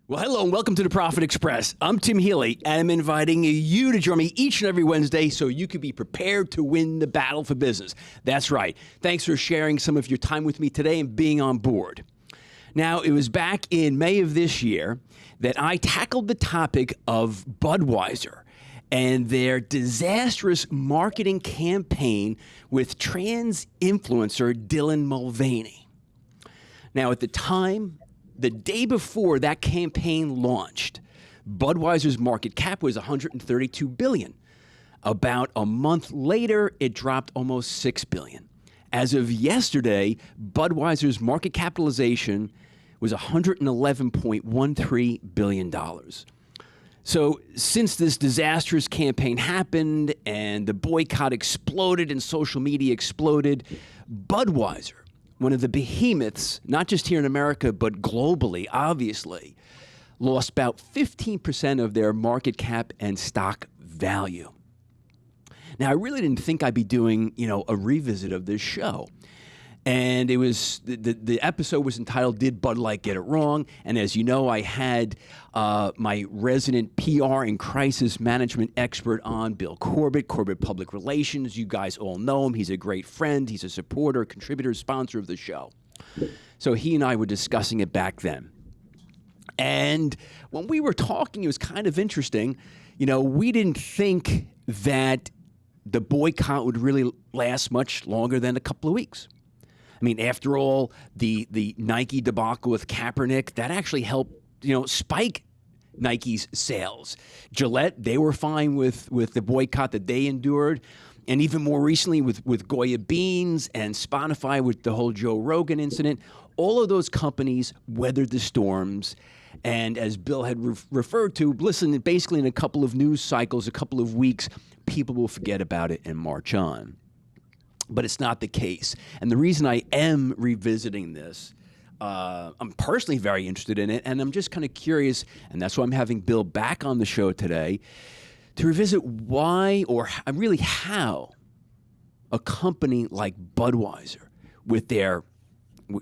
Well, hello and welcome to the Profit Express. I'm Tim Healy, and I'm inviting you to join me each and every Wednesday so you can be prepared to win the battle for business. That's right. Thanks for sharing some of your time with me today and being on board. Now, it was back in May of this year that I tackled the topic of Budweiser and their disastrous marketing campaign with trans influencer Dylan Mulvaney. Now, at the time, the day before that campaign launched, Budweiser's market cap was $132 billion. About a month later, it dropped almost $6 billion. As of yesterday, Budweiser's market capitalization was $111.13 billion. So since this disastrous campaign happened and the boycott exploded and social media exploded, Budweiser, one of the behemoths, not just here in America, but globally, obviously, lost about 15% of their market cap and stock value. Now, I really didn't think I'd be doing, a revisit of this show. And it was the episode was entitled, Did Bud Light Get It Wrong? And as you know, I had my resident PR and crisis management expert on, Bill Corbett, Corbett Public Relations. You guys all know him. He's a great friend. He's a supporter, contributor, sponsor of the show. So he and I were discussing it back then. And when we were talking, it was kind of interesting. We didn't think that the boycott would really last much longer than a couple of weeks. I mean, after all, the Nike debacle with Kaepernick, that actually helped, spike Nike's sales. Gillette, they were fine with the boycott that they endured. And even more recently with Goya Beans and Spotify with the whole Joe Rogan incident, all of those companies weathered the storms. And as Bill had referred to, listen, basically in a couple of news cycles, a couple of weeks, people will forget about it and march on. But it's not the case. And the reason I am revisiting this, I'm personally very interested in it, and I'm just kind of curious, and that's why I'm having Bill back on the show today, to revisit why or really how a company like Budweiser, with their,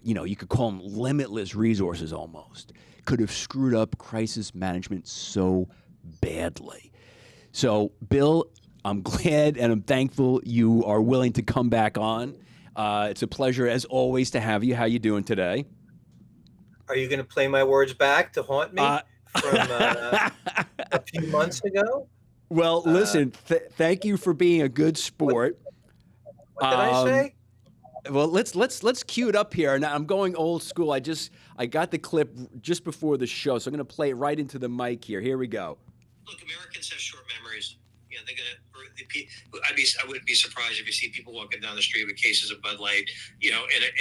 you could call them limitless resources almost, could have screwed up crisis management so badly. So, Bill, I'm glad and I'm thankful you are willing to come back on. It's a pleasure, as always, to have you. How you doing today? Are you going to play my words back to haunt me from a few months ago? Well, listen, thank you for being a good sport. What did I say? Well, let's cue it up here. And I'm going old school. I got the clip just before the show, so I'm going to play it right into the mic here. Here we go. Look, Americans have short memories. They're gonna. I wouldn't be surprised if you see people walking down the street with cases of Bud Light. In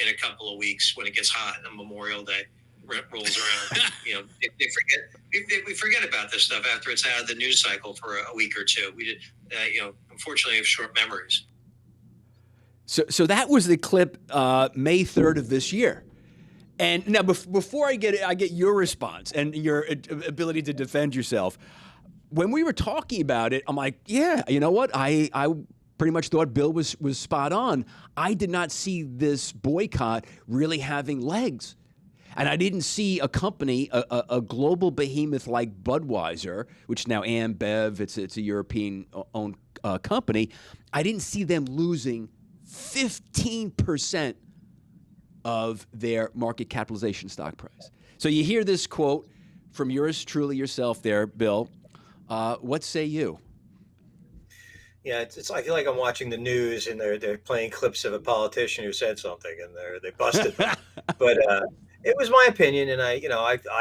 a couple of weeks when it gets hot and Memorial Day rolls around. They forget. We forget about this stuff after it's out of the news cycle for a week or two. We did. Unfortunately, have short memories. So that was the clip, May 3rd of this year. And now, before I get your response and your ability to defend yourself. When we were talking about it, I'm like, yeah, you know what? I pretty much thought Bill was spot on. I did not see this boycott really having legs. And I didn't see a company, a global behemoth like Budweiser, which now AmBev, it's a European-owned company. I didn't see them losing 15% of their market capitalization stock price. So you hear this quote from yours truly yourself there, Bill. What say you? Yeah, it's. I feel like I'm watching the news and they're playing clips of a politician who said something and they busted them. But it was my opinion, and I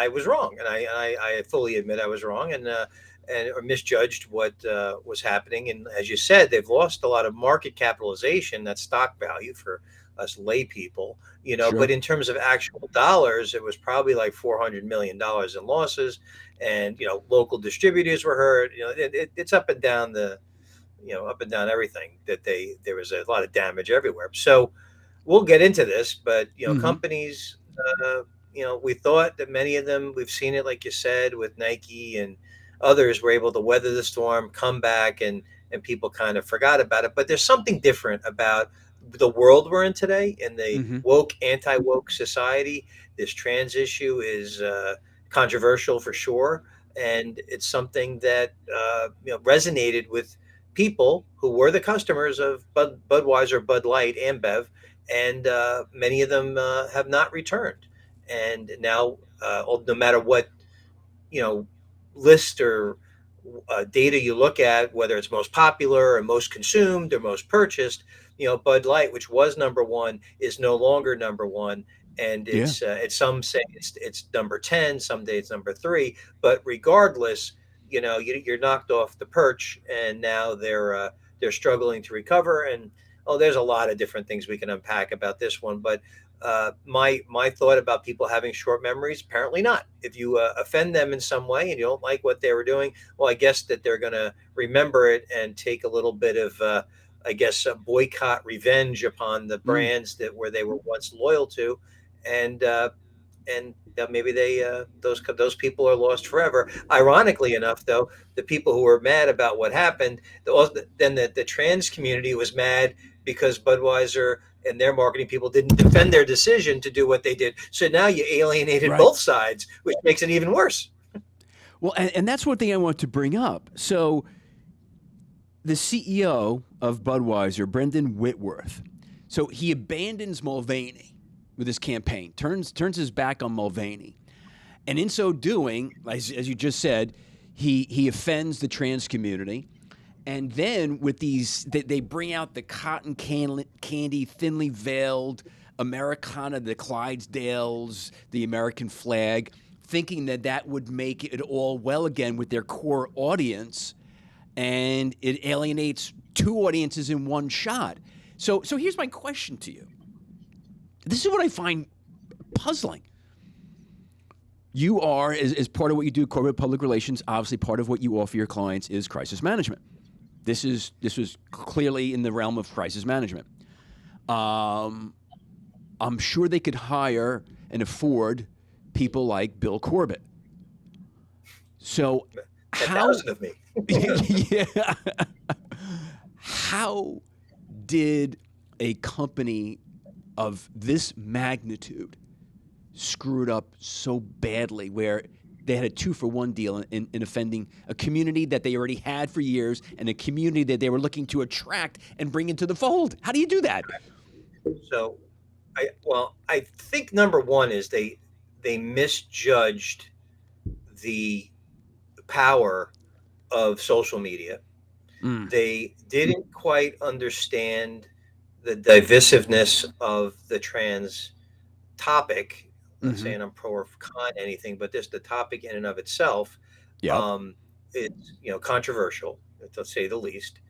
was wrong, and I fully admit I was wrong, and or misjudged what was happening. And as you said, they've lost a lot of market capitalization, that's stock value for us lay people, Sure. But in terms of actual dollars, it was probably like $400 million in losses, and local distributors were hurt. It's up and down up and down everything that there was a lot of damage everywhere. So we'll get into this, but companies, we thought that many of them, we've seen it, like you said, with Nike and others, were able to weather the storm, come back, and people kind of forgot about it. But there's something different about the world we're in today, in the woke, anti-woke society. This trans issue is controversial for sure, and it's something that resonated with people who were the customers of Budweiser, Bud Light, Ambev, and many of them have not returned. And now, no matter what list or data you look at, whether it's most popular or most consumed or most purchased, Bud Light, which was number one, is no longer number one. And it's some say it's number 10, some day it's number 3, but regardless, you're knocked off the perch, and now they're struggling to recover. And there's a lot of different things we can unpack about this one, but my thought about people having short memories, apparently not. If you offend them in some way and you don't like what they were doing, well, I guess that they're going to remember it and take a little bit of a boycott revenge upon the brands where they were once loyal to, and maybe those people are lost forever. Ironically enough, though, the people who were mad about what happened, then the trans community was mad because Budweiser and their marketing people didn't defend their decision to do what they did. So now you alienated both sides, which makes it even worse. Well, and that's one thing I want to bring up. So the CEO of Budweiser, Brendan Whitworth, so he abandons Mulvaney with his campaign, turns his back on Mulvaney. And in so doing, as you just said, he offends the trans community. And then with these, they bring out the cotton candy, thinly veiled Americana, the Clydesdales, the American flag, thinking that would make it all well again with their core audience. And it alienates two audiences in one shot. So here's my question to you. This is what I find puzzling. You are, as part of what you do, Corbett Public Relations, obviously part of what you offer your clients is crisis management. This was clearly in the realm of crisis management. I'm sure they could hire and afford people like Bill Corbett. So how 10,000 of me. yeah. How did a company of this magnitude screw it up so badly where they had a 2-for-1 deal in offending a community that they already had for years and a community that they were looking to attract and bring into the fold? How do you do that? So, I think number one is they misjudged the power of social media. They didn't quite understand the divisiveness of the trans topic. I'm not saying I'm pro or con anything, but the topic in and of itself, it's controversial, to say the least,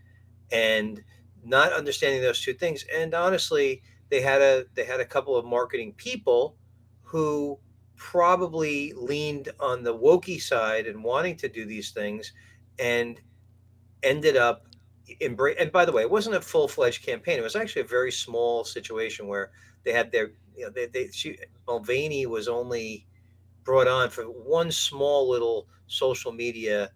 and not understanding those two things. And honestly, they had a couple of marketing people who probably leaned on the wokey side and wanting to do these things, and ended up and by the way, it wasn't a full-fledged campaign. It was actually a very small situation where they had their Mulvaney was only brought on for one small little social media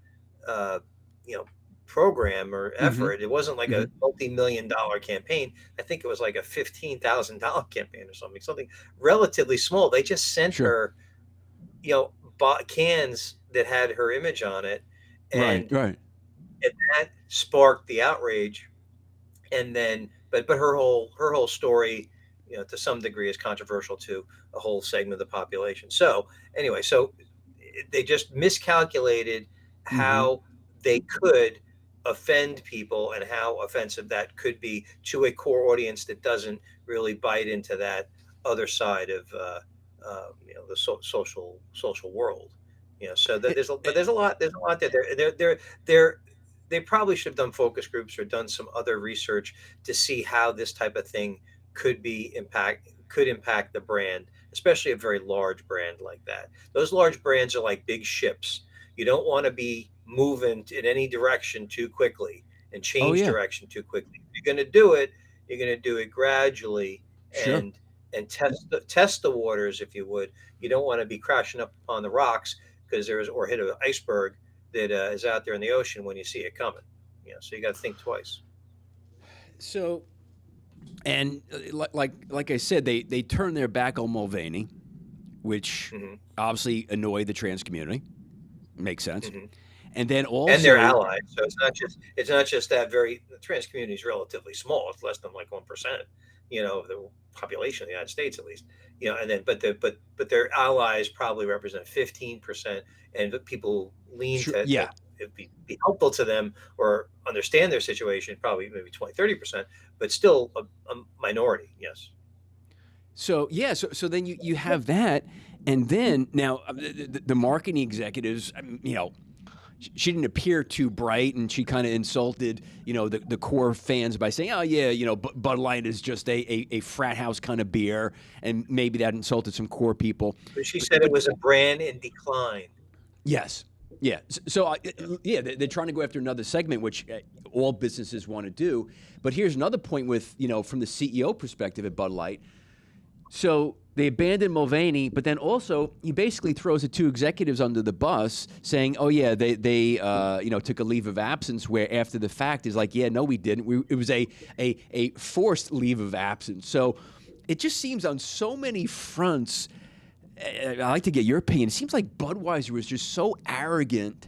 program or effort. It wasn't like a multi-million-dollar campaign. I think it was like a $15,000 campaign or something relatively small. They just sent her bought cans that had her image on it, and and that sparked the outrage. And then but her whole story, to some degree, is controversial to a whole segment of the population. So anyway, they just miscalculated how they could offend people and how offensive that could be to a core audience that doesn't really bite into that other side of the social world. So there's a lot there. They probably should have done focus groups or done some other research to see how this type of thing could impact the brand, especially a very large brand like that. Those large brands are like big ships. You don't want to be moving in any direction too quickly and change direction too quickly. If you're going to do it, you're going to do it gradually and test the waters, if you would. You don't want to be crashing up on the rocks or hit an iceberg that is out there in the ocean when you see it coming. So you got to think twice. So, and like I said, they turned their back on Mulvaney, which Hmm. obviously annoyed the trans community. Makes sense. Hmm. And then also, And their allies. So it's not just that the trans community is relatively small. It's less than like 1%, of the population of the United States, at least. And then but their allies probably represent 15%, and the people lean sure, to yeah. it'd be helpful to them or understand their situation, probably maybe 20-30%, but still a minority. Yes. So yeah, so then you have that, and then now the marketing executives, she didn't appear too bright, and she kind of insulted, the core fans by saying, oh yeah, Bud Light is just a frat house kind of beer, and maybe that insulted some core people. But she But, said it but was a brand in decline. yes, yeah. So yeah, they're trying to go after another segment, which all businesses want to do. But here's another point with, from the CEO perspective at Bud Light. So they abandoned Mulvaney, but then also he basically throws the two executives under the bus, saying, "Oh yeah, they took a leave of absence." Where after the fact is like, "Yeah, no, we didn't. It was a forced leave of absence." So it just seems on so many fronts. I'd like to get your opinion. It seems like Budweiser was just so arrogant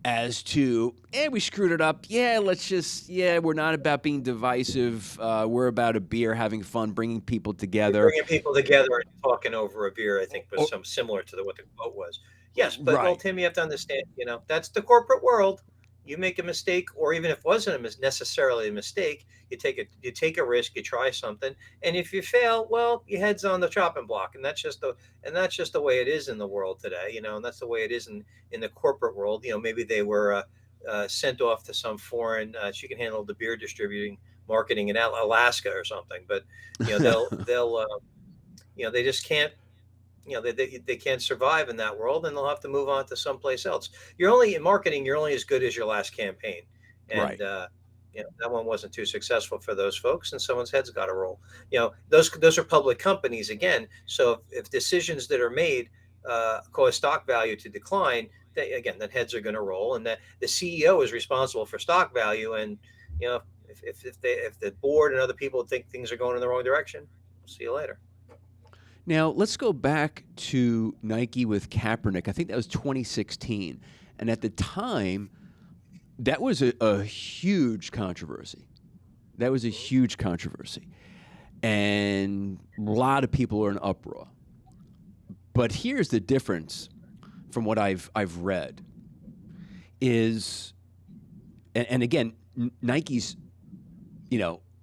as to, we screwed it up. Yeah, we're not about being divisive. We're about a beer, having fun, bringing people together. Bringing people together and talking over a beer, I think, was some similar to what the quote was. Yes, but well, Right. Tim, you have to understand, that's the corporate world. You make a mistake, or even if it wasn't necessarily a mistake, you take a risk, you try something, and if you fail, well, your head's on the chopping block, and that's just the way it is in the world today, and that's the way it is in the corporate world. Maybe they were sent off to some foreign. She can handle the beer distributing marketing in Alaska or something, but they'll they just can't. They can't survive in that world, and they'll have to move on to someplace else. You're only in marketing. You're only as good as your last campaign, and Right. that one wasn't too successful for those folks, and someone's head's got to roll. Those are public companies again. So if decisions that are made cause stock value to decline, then heads are going to roll, and that the CEO is responsible for stock value. And if the board and other people think things are going in the wrong direction, we'll see you later. Now, let's go back to Nike with Kaepernick. I think that was 2016. And at the time, that was a huge controversy. That was a huge controversy. And a lot of people are in uproar. But here's the difference from what I've read is, and again, Nike's,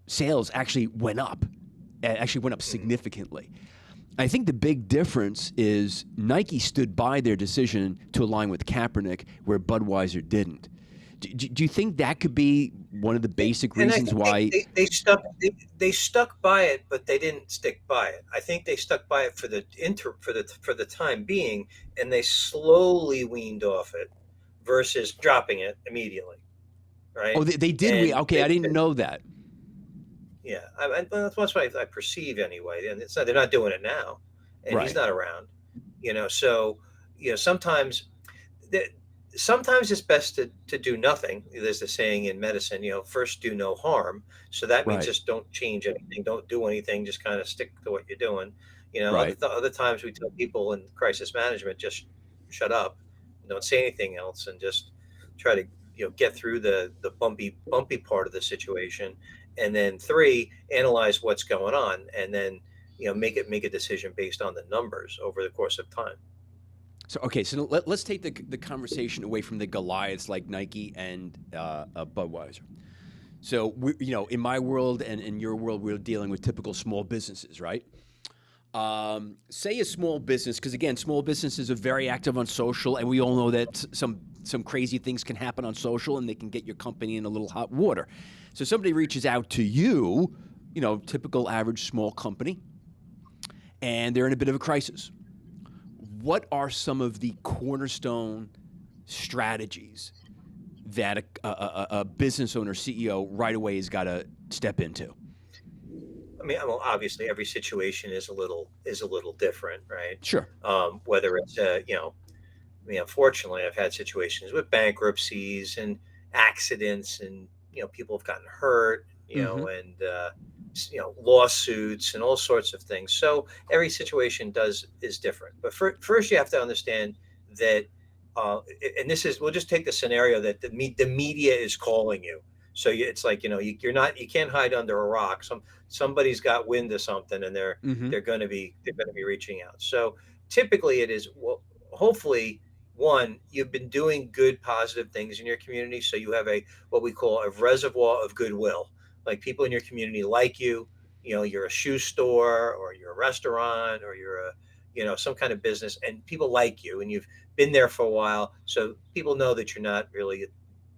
sales actually went up significantly. I think the big difference is Nike stood by their decision to align with Kaepernick, where Budweiser didn't. Do you think that could be one of the basic reasons why they stuck by it, but they didn't stick by it? I think they stuck by it for the time being, and they slowly weaned off it versus dropping it immediately, right? Oh, they did. Okay, I didn't know that. Yeah, that's what I perceive anyway. And they're not doing it now, and Right. he's not around. So sometimes it's best to do nothing. There's the saying in medicine, first do no harm. So that means Right. just don't change anything, don't do anything, just kind of stick to what you're doing. Right. Other times we tell people in crisis management, just shut up, don't say anything else, and just try to get through the bumpy part of the situation. And then 3, analyze what's going on, and then make a decision based on the numbers over the course of time. So let's take the conversation away from the Goliaths like Nike and Budweiser. So in my world and in your world, we're dealing with typical small businesses, right? Say a small business, because again, small businesses are very active on social, and we all know that some crazy things can happen on social, and they can get your company in a little hot water. So somebody reaches out to you, typical average small company, and they're in a bit of a crisis. What are some of the cornerstone strategies that a business owner, CEO, right away has got to step into? I mean, well, obviously, every situation is a little different, right? Sure. Whether it's unfortunately, I've had situations with bankruptcies and accidents, and people have gotten hurt, Mm-hmm. and lawsuits and all sorts of things. So every situation is different. But first, you have to understand that, and this is, we'll just take the scenario that the media is calling you. So it's like, you can't hide under a rock. Somebody's got wind of something, and they're going to be reaching out. So typically, it is, well, hopefully, one, you've been doing good, positive things in your community, so you have what we call a reservoir of goodwill. Like, people in your community like you. You're a shoe store, or you're a restaurant, or you're some kind of business, and people like you, and you've been there for a while, so people know that you're not really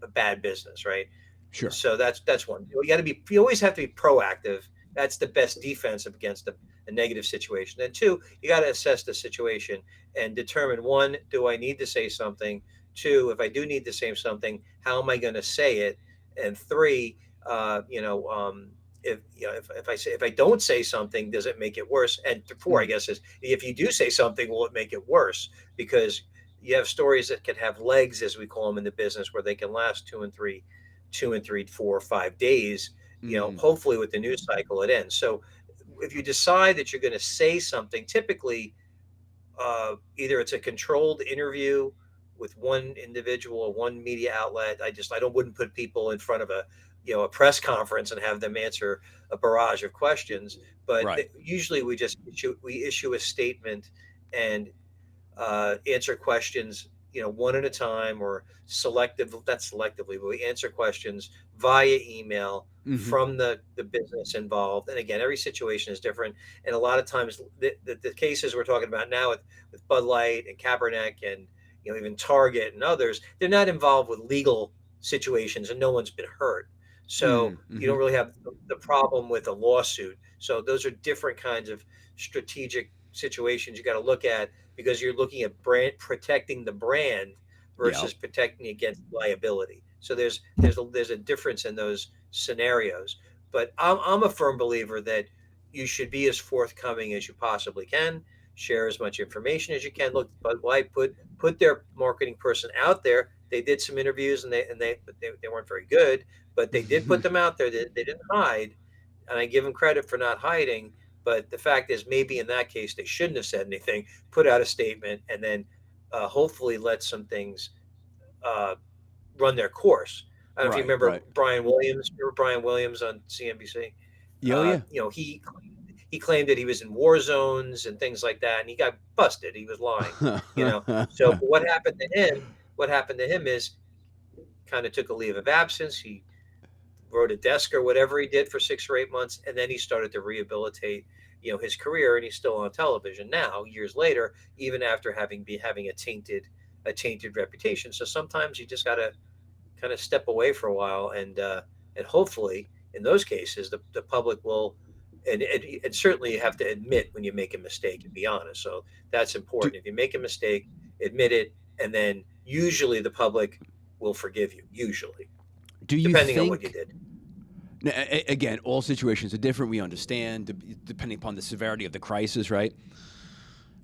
a bad business, right? Sure. So that's one. You always have to be proactive. That's the best defense against a negative situation. And two, you got to assess the situation and determine, one, do I need to say something? Two, if I do need to say something, how am I going to say it? And three, if I don't say something, does it make it worse? And four, I guess, is if you do say something, will it make it worse? Because you have stories that can have legs, as we call them in the business, where they can last 2 and 3, 4 or 5 days. Hopefully with the news cycle, it ends. So if you decide that you're going to say something, typically either it's a controlled interview with one individual or one media outlet. Wouldn't put people in front of a press conference and have them answer a barrage of questions. But usually we issue a statement and answer questions, one at a time, or not selectively, but we answer questions via email from the business involved. And again, every situation is different. And a lot of times the cases we're talking about now with Bud Light and Kaepernick and, even Target and others, they're not involved with legal situations, and no one's been hurt. So you don't really have the problem with a lawsuit. So those are different kinds of strategic situations you got to look at, because you're looking at protecting the brand versus protecting against liability. So there's a difference in those scenarios. But I'm a firm believer that you should be as forthcoming as you possibly can. Share as much information as you can. Look, Bud Light put their marketing person out there. They did some interviews, and they weren't very good, but they did put them out there. They didn't hide, and I give them credit for not hiding. But the fact is, maybe in that case, they shouldn't have said anything, put out a statement, and then hopefully let some things run their course. I don't know if you remember Brian Williams. Remember Brian Williams on CNBC? Yeah. He claimed that he was in war zones and things like that, and he got busted. He was lying. So what happened to him is, kind of took a leave of absence. He wrote a desk or whatever he did for 6 or 8 months, and then he started to rehabilitate his career, and he's still on television now, years later, even after having a tainted reputation. So sometimes you just got to kind of step away for a while, and hopefully in those cases the public will, and certainly you have to admit when you make a mistake and be honest. So that's important. If you make a mistake, admit it, and then usually the public will forgive you, depending on what you did. Now, again, all situations are different. We understand, depending upon the severity of the crisis, right?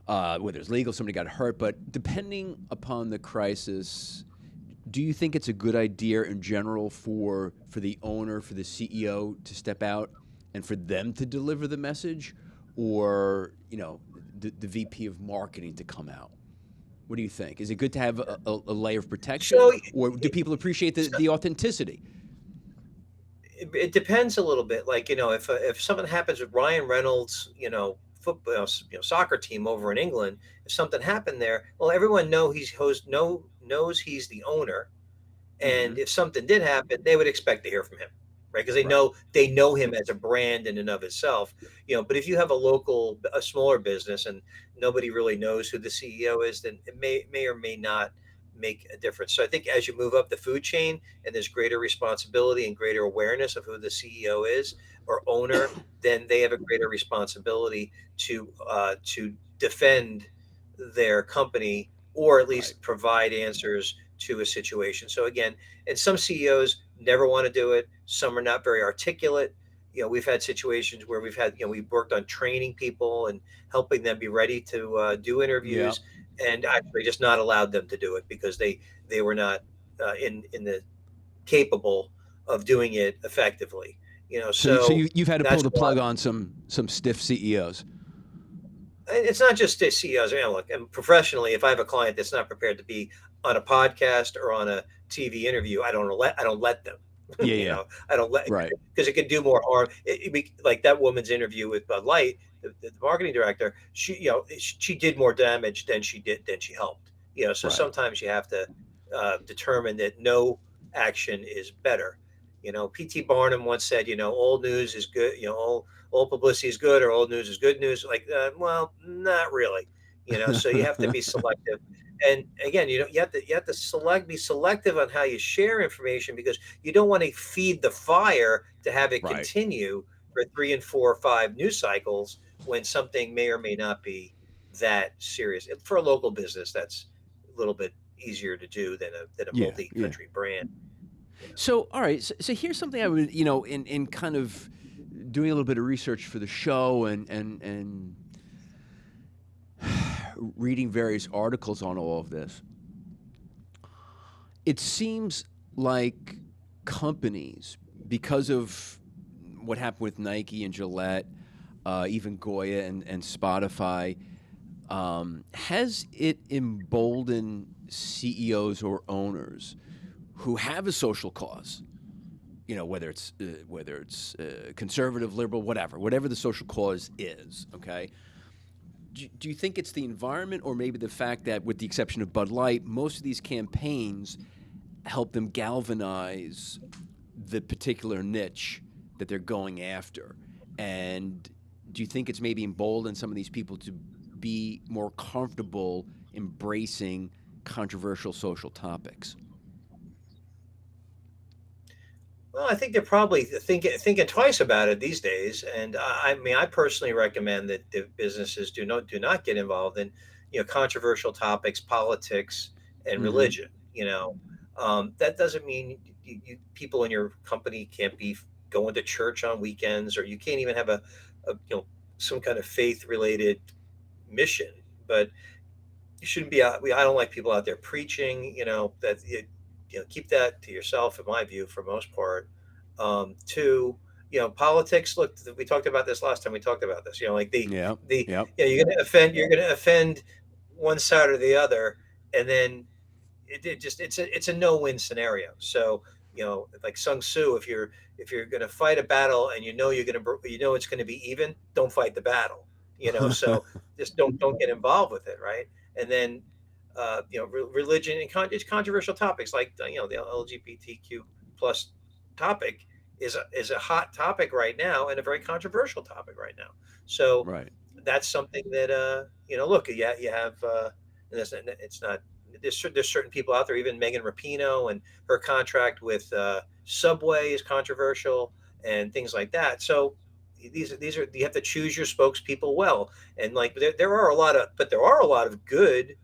Whether it's legal, somebody got hurt, but depending upon the crisis, do you think it's a good idea in general for the owner, for the CEO to step out and for them to deliver the message, or the VP of marketing to come out? What do you think? Is it good to have a layer of protection, or do people appreciate the authenticity? It depends a little bit. Like, if something happens with Ryan Reynolds, football, soccer team over in England, if something happened there, well, everyone knows he's the owner, and if something did happen, they would expect to hear from him, right? Because they know him as a brand in and of itself. But if you have a smaller business and nobody really knows who the CEO is, then it may or may not make a difference. So I think as you move up the food chain and there's greater responsibility and greater awareness of who the CEO is or owner, then they have a greater responsibility to defend their company, or at least provide answers to a situation. So again, and some CEOs never want to do it. Some are not very articulate. We've had situations where we've worked on training people and helping them be ready to do interviews, and actually just not allowed them to do it because they were not in the capable of doing it effectively. So you've had to pull that's the why. plug on some stiff CEOs. It's not just the CEOs. Look, and professionally, if I have a client that's not prepared to be on a podcast or on a TV interview, I don't let them. Yeah, yeah. I don't let, Right. because it could do more harm. Like that woman's interview with Bud Light, the marketing director. She did more damage than she helped. So Right. sometimes you have to determine that no action is better. P.T. Barnum once said, old news is good. Old publicity is good, or old news is good news. Well, not really. So you have to be selective. And again, you have to be selective on how you share information, because you don't want to feed the fire to have it Right. continue for 3 and 4 or 5 news cycles when something may or may not be that serious. For a local business, that's a little bit easier to do than a multi-country brand. So, all right. So here's something I would, in kind of doing a little bit of research for the show and reading various articles on all of this. It seems like companies, because of what happened with Nike and Gillette, even Goya and Spotify, has it emboldened CEOs or owners who have a social cause, whether it's conservative, liberal, whatever the social cause is, okay? Do you think it's the environment, or maybe the fact that, with the exception of Bud Light, most of these campaigns help them galvanize the particular niche that they're going after? And do you think it's maybe emboldened some of these people to be more comfortable embracing controversial social topics? Well, I think they're probably thinking twice about it these days. And I personally recommend that the businesses do not get involved in, controversial topics, politics, and religion. That doesn't mean people in your company can't be going to church on weekends, or you can't even have a some kind of faith related mission. But you shouldn't be out. I don't like people out there preaching. Keep that to yourself, in my view, for most part. Politics. Look, we talked about this last time we talked about this. You're going to offend one side or the other, and then it's a no-win scenario. So like Sun Tzu, if you're going to fight a battle and it's going to be even, don't fight the battle. So just don't get involved with it, right? And then religion and it's controversial topics like the LGBTQ plus topic is a hot topic right now, and a very controversial topic right now. So that's something that look, you have and it's not, there's certain people out there, even Megan Rapinoe, and her contract with Subway is controversial and things like that. So these are, you have to choose your spokespeople well, and there are a lot of good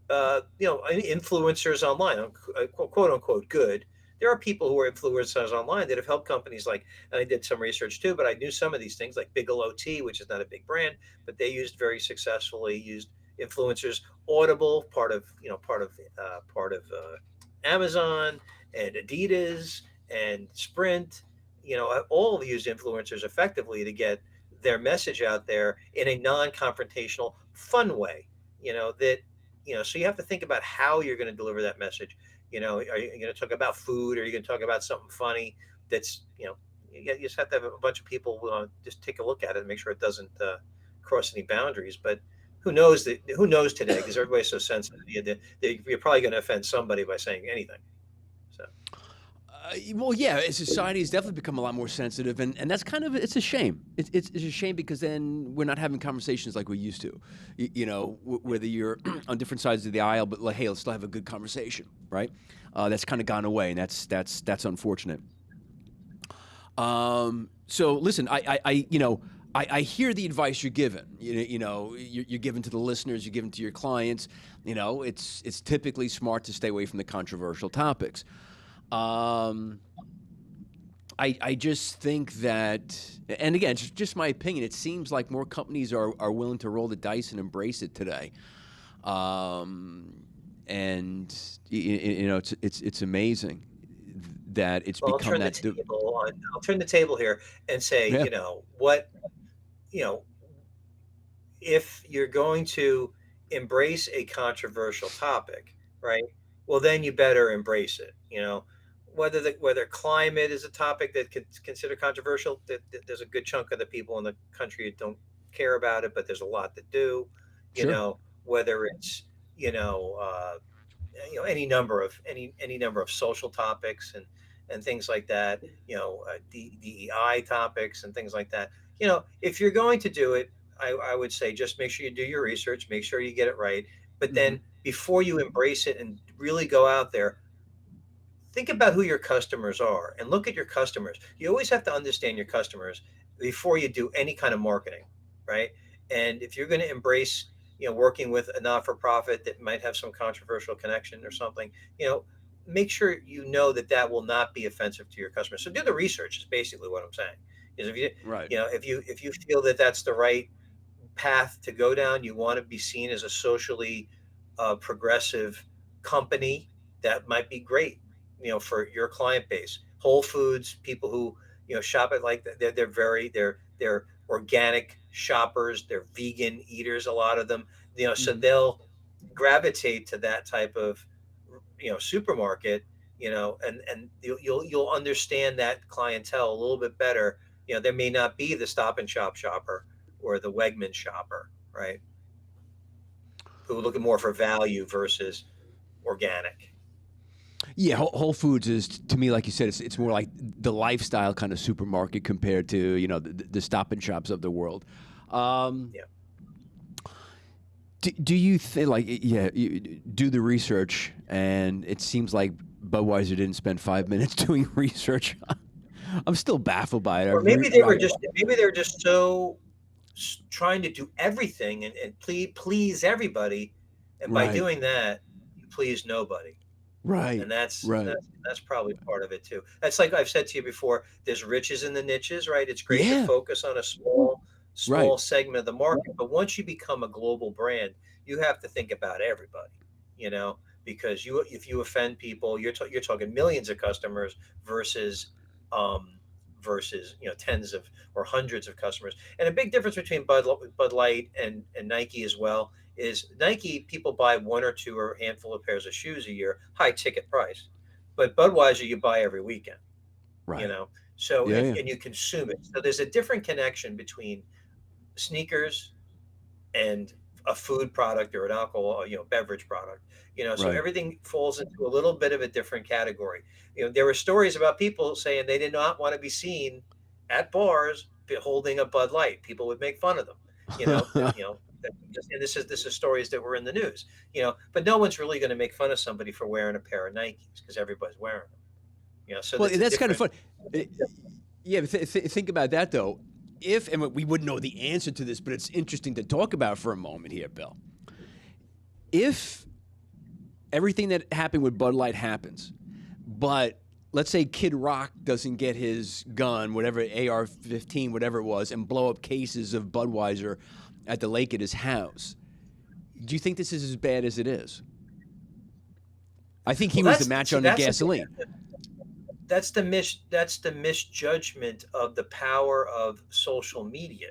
influencers online, quote unquote good. There are people who are influencers online that have helped companies and I did some research too, but I knew some of these things, like Bigelow Tea, which is not a big brand, but they very successfully used influencers. Audible, part of Amazon, and Adidas and Sprint, all used influencers effectively to get their message out there in a non-confrontational, fun way. So you have to think about how you're going to deliver that message. Are you going to talk about food, or are you going to talk about something funny? That's you just have to have a bunch of people just take a look at it and make sure it doesn't cross any boundaries. But who knows today, because everybody's so sensitive. You're probably going to offend somebody by saying anything. So. Well, yeah, society has definitely become a lot more sensitive, and that's kind of, it's a shame. It's a shame, because then we're not having conversations like we used to. Whether you're on different sides of the aisle, but hey, let's still have a good conversation, right? That's kind of gone away, and that's unfortunate. So listen, I hear the advice you're given. You're given to the listeners, you're given to your clients. It's typically smart to stay away from the controversial topics. I just think that, and again, it's just my opinion, it seems like more companies are willing to roll the dice and embrace it today. And it's amazing that it's Well, become that. I'll turn the table here and say, Yeah. you know, if you're going to embrace a controversial topic, right? Well, then you better embrace it. Whether climate is a topic that could consider controversial, there's a good chunk of the people in the country that don't care about it, but there's a lot that do. You Sure. know, whether it's you know uh, any number of social topics and things like that. DEI topics and things like that. If you're going to do it, I would say just make sure you do your research, make sure you get it right. But Hmm. then before you embrace it and really go out there, think about who your customers are and look at your customers. You always have to understand your customers before you do any kind of marketing, right? And if you're going to embrace, working with a not-for-profit that might have some controversial connection or something, make sure that will not be offensive to your customers. So do the research is basically what I'm saying. Is if you Right. you know if you feel that that's the right path to go down, you want to be seen as a socially progressive company, that might be great, for your client base. Whole Foods, people who, shop at, like, they're organic shoppers, they're vegan eaters, a lot of them, so Hmm. they'll gravitate to that type of, supermarket, and you'll understand that clientele a little bit better. There may not be the Stop and Shop shopper or the Wegman shopper, right? Who are looking more for value versus organic. Yeah, Whole Foods is, to me, like you said, it's more like the lifestyle kind of supermarket compared to the Stop and Shops of the world. Um, Yeah. do you think, like, yeah, you do the research, and it seems like Budweiser didn't spend 5 minutes doing research. I'm still baffled by it. Or maybe they were just so trying to do everything and please everybody, and by Right, doing that, you please nobody. right, And that's right. that's that's probably part of it too. That's like I've said to you before. There's riches in the niches, right? It's great to Yeah, focus on a small right. small segment of the market, but once you become a global brand, you have to think about everybody. You know, because if you offend people, you're talking millions of customers versus um, tens of or hundreds of customers. And a big difference between Bud Light and Nike as well is Nike, people buy one or two or a handful of pairs of shoes a year, high ticket price. But Budweiser, you buy every weekend, you Right. know. So Yeah, and, yeah. and you consume it. So there's a different connection between sneakers and a food product or an alcohol, beverage product. So Right. everything falls into a little bit of a different category. There were stories about people saying they did not want to be seen at bars holding a Bud Light. People would make fun of them. You know, and this is stories that were in the news. But no one's really going to make fun of somebody for wearing a pair of Nikes because everybody's wearing them. So Well, that's a that's kind of different. fun. Uh, Yeah, but think about that though. If, and we wouldn't know the answer to this, but it's interesting to talk about for a moment here, Bill. If everything that happened with Bud Light happens, but let's say Kid Rock doesn't get his gun, whatever AR-15, whatever it was, and blow up cases of Budweiser at the lake at his house, do you think this is as bad as it is? I think he Well, was the match on the that's the thing. gasoline. That's the misjudgment of the power of social media,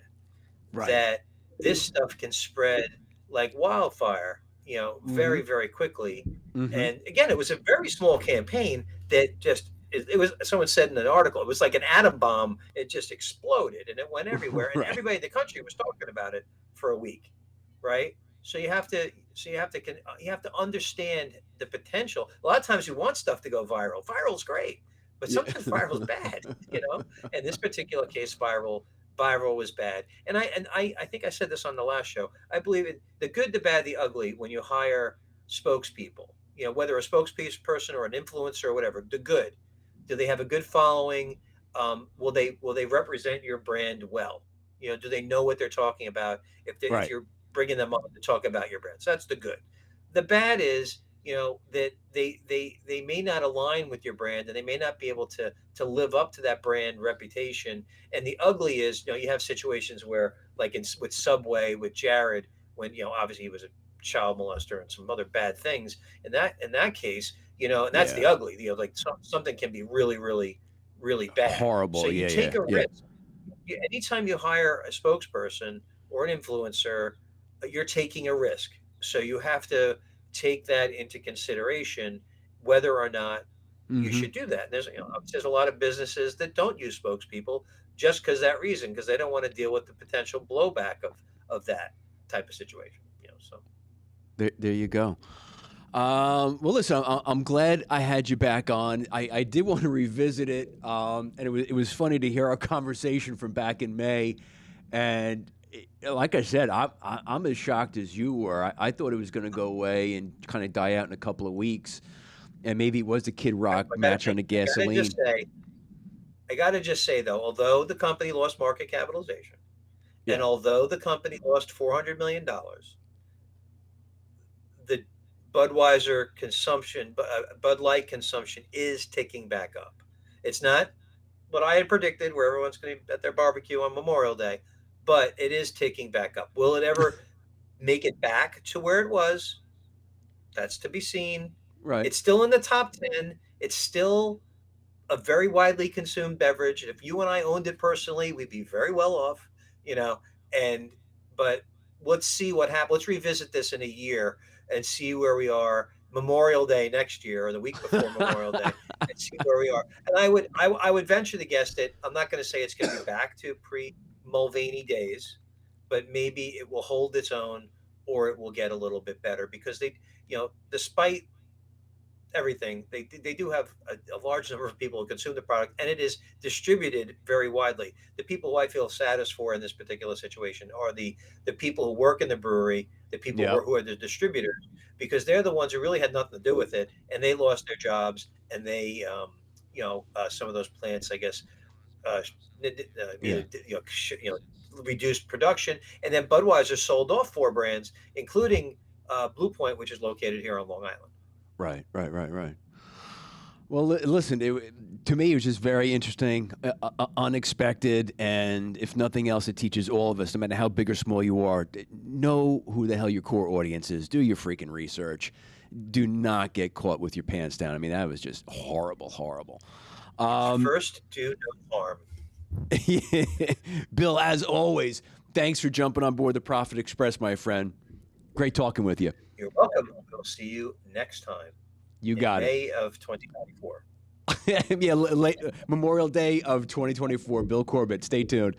Right. that this stuff can spread like wildfire, Mm-hmm. very, very quickly. Mm-hmm. And again, it was a very small campaign that it was, someone said in an article, it was like an atom bomb. It just exploded and it went everywhere, and Right. everybody in the country was talking about it for a week, right? You have to understand the potential. A lot of times you want stuff to go viral. Viral's great, but Yeah. sometimes viral's bad, you know. In this particular case, viral was bad. And I think I said this on the last show. I believe in the good, the bad, the ugly when you hire spokespeople. Whether a spokesperson or an influencer or whatever. The good. Do they have a good following? Will they represent your brand well? Do they know what they're talking about? If Right. you're bringing them on to talk about your brand, so that's the good. The bad is, that they may not align with your brand, and they may not be able to live up to that brand reputation. And the ugly is, you have situations where, like with Subway, with Jared, when, obviously he was a child molester and some other bad things. In that case, And that's the Yeah. ugly. Like something can be really, really, really bad. Horrible. So you Yeah, take yeah, a yeah. risk. Anytime you hire a spokesperson or an influencer, you're taking a risk. So you have to take that into consideration, whether or not you Mm-hmm. should do that. There's a lot of businesses that don't use spokespeople just because that reason, because they don't want to deal with the potential blowback of that type of situation. So There you go. Well, listen, I'm glad I had you back on. I did want to revisit it, and it was funny to hear our conversation from back in May. And like I said, I'm as shocked as you were. I thought it was going to go away and kind of die out in a couple of weeks, and maybe it was the Kid Rock match on the gasoline. I got to just say though, although the company lost market capitalization, and Yeah, although the company lost $400 million, the Budweiser consumption, Bud Light consumption is ticking back up. It's not what I had predicted, where everyone's going to be at their barbecue on Memorial Day, but it is ticking back up. Will it ever make it back to where it was? That's to be seen. right. It's still in the top 10. It's still a very widely consumed beverage. If you and I owned it personally, we'd be very well off, you know. And but let's see what happens. Let's revisit this in a year and see where we are Memorial Day next year or the week before Memorial Day and see where we are. And I would venture to guess that I'm not going to say it's going to be back to pre Mulvaney days, but maybe it will hold its own or it will get a little bit better because despite everything, they do have a large number of people who consume the product, and it is distributed very widely. The people who I feel saddest for in this particular situation are the people who work in the brewery, the people Yep. who are the distributors, because they're the ones who really had nothing to do with it, and they lost their jobs, and they, some of those plants, I guess, Yeah. reduced production, and then Budweiser sold off 4 brands, including Blue Point, which is located here on Long Island. Right. Well, listen, to me, it was just very interesting, unexpected, and if nothing else, it teaches all of us, no matter how big or small you are, know who the hell your core audience is. Do your freaking research. Do not get caught with your pants down. I mean, that was just horrible. First, do no harm. Bill, as always, thanks for jumping on board the Profit Express, my friend. Great talking with you. You're welcome. We'll see you next time. You got May of 2024. Yeah, late Memorial Day of 2024. Bill Corbett. Stay tuned.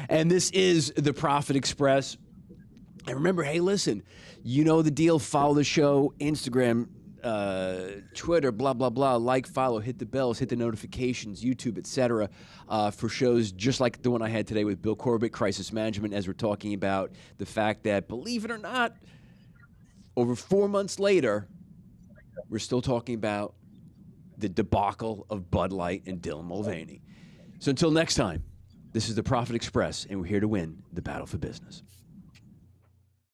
And this is the Profit Express. And remember, hey, listen, you know the deal. Follow the show, Instagram, Twitter, blah, blah, blah. Like, follow, hit the bells, hit the notifications, YouTube, etc. For shows just like the one I had today with Bill Corbett, Crisis Management, as we're talking about the fact that, believe it or not, over 4 months later, we're still talking about the debacle of Bud Light and Dylan Mulvaney. So until next time, this is the Profit Express, and we're here to win the battle for business.